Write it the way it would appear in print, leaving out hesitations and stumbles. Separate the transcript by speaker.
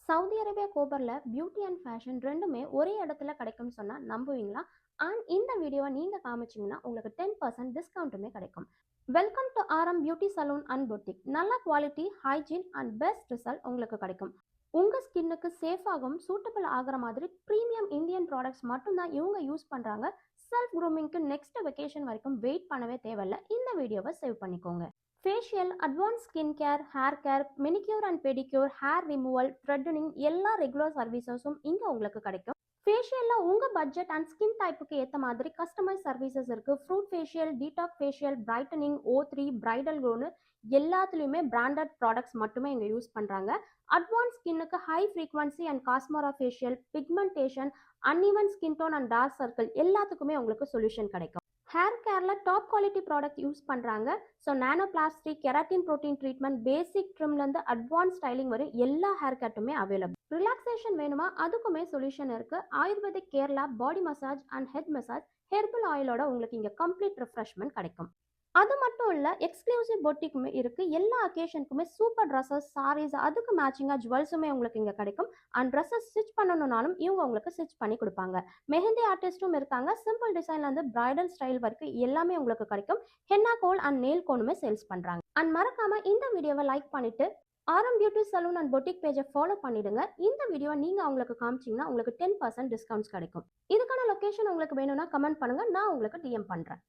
Speaker 1: Saudi Arabia கோபர்ல beauty and fashion ரெண்டுமே ஒரே இடத்துல கிடைக்கும்னு சொன்னா நம்புவீங்களா? அண்ட் இந்த வீடியோவை நீங்க காமிச்சீங்கன்னா உங்களுக்கு 10% டிஸ்கவுண்ட்டுமே கிடைக்கும். வெல்கம் டு ஆரம் பியூட்டி சலூன் அண்ட் பொட்டிக். நல்ல quality, hygiene and best result உங்களுக்கு கிடைக்கும். உங்க ஸ்கின்னுக்கு சேஃபாகவும் சூட்டபிள் ஆகிற மாதிரி ப்ரீமியம் இந்தியன் ப்ராடக்ட்ஸ் மட்டும்தான் இவங்க யூஸ் பண்றாங்க. செல்ஃப் க்ரூமிங்க்கு நெக்ஸ்ட் வெக்கேஷன் வரைக்கும் வெயிட் பண்ணவே தேவையில்ல. இந்த வீடியோவை சேவ் பண்ணிக்கோங்க. Facial, advance skin care, hair care, manicure and pedicure, hair removal, threatening எல்லா ரெகுலர் சர்வீசஸும் இங்கே உங்களுக்கு கிடைக்கும். ஃபேஷியலில் உங்கள் பட்ஜெட் அண்ட் ஸ்கின் டைப்புக்கு ஏற்ற மாதிரி கஸ்டமைஸ் சர்வீசஸ் இருக்குது. Fruit facial, detox facial, brightening, O3, bridal க்ளோன்னு எல்லாத்துலேயுமே பிராண்டட் ப்ராடக்ட்ஸ் மட்டுமே இங்கே யூஸ் பண்ணுறாங்க. அட்வான்ஸ் ஸ்கின்னுக்கு ஹை ஃப்ரீக்வன்சி அண்ட் காஸ்மோரா facial, pigmentation, uneven skin tone and dark circle எல்லாத்துக்குமே உங்களுக்கு சொல்யூஷன் கிடைக்கும். ஹேர் கேரில் டாப் குவாலிட்டி ப்ராடக்ட் யூஸ் பண்ணுறாங்க. So nano plastic, keratin protein treatment, basic ட்ரிம்லேருந்து அட்வான்ஸ் ஸ்டைலிங் வரை எல்லா ஹேர் கட்டுமே அவைலபிள். ரிலாக்ஸேஷன் வேணுமா? அதுக்குமே சொல்யூஷன் இருக்குது. Ayurvedic Kerala body massage and head massage, herbal ஆயிலோட உங்களுக்கு இங்கே கம்ப்ளீட் ரெஃப்ரெஷ்மெண்ட் கிடைக்கும். அது மட்டும் இல்லை, எக்ஸ்க்ளூசிவ் பொட்டிக்குமே இருக்குது. எல்லா அக்கேஷனுக்குமே சூப்பர் ட்ரெஸ்ஸஸ், சாரீஸ், அதுக்கு மேட்சிங்காக ஜுவல்ஸுமே உங்களுக்கு இங்கே கிடைக்கும். அண்ட் ட்ரெஸ்ஸஸ் ஸ்டிச் பண்ணணும்னாலும் இவங்க உங்களுக்கு ஸ்டிச் பண்ணி கொடுப்பாங்க. மெஹந்தி ஆர்டிஸ்ட்டும் இருக்காங்க. சிம்பிள் டிசைன்லேருந்து பிரைடல் ஸ்டைல் வரைக்கும் எல்லாமே உங்களுக்கு கிடைக்கும். ஹென்னா கோல் அண்ட் நெயில் கோனுமே சேல்ஸ் பண்ணுறாங்க. அண்ட் மறக்காம இந்த வீடியோவை லைக் பண்ணிட்டு Aaram beauty salon and boutique பேஜை ஃபாலோ பண்ணிடுங்க. இந்த வீடியோவை நீங்கள் அவங்களுக்கு காமிச்சிங்கன்னா உங்களுக்கு 10% டிஸ்கவுண்ட்ஸ் கிடைக்கும். இதுக்கான லொக்கேஷன் உங்களுக்கு வேணும்னா கமெண்ட் பண்ணுங்கள், நான் உங்களுக்கு DM பண்ணுறேன்.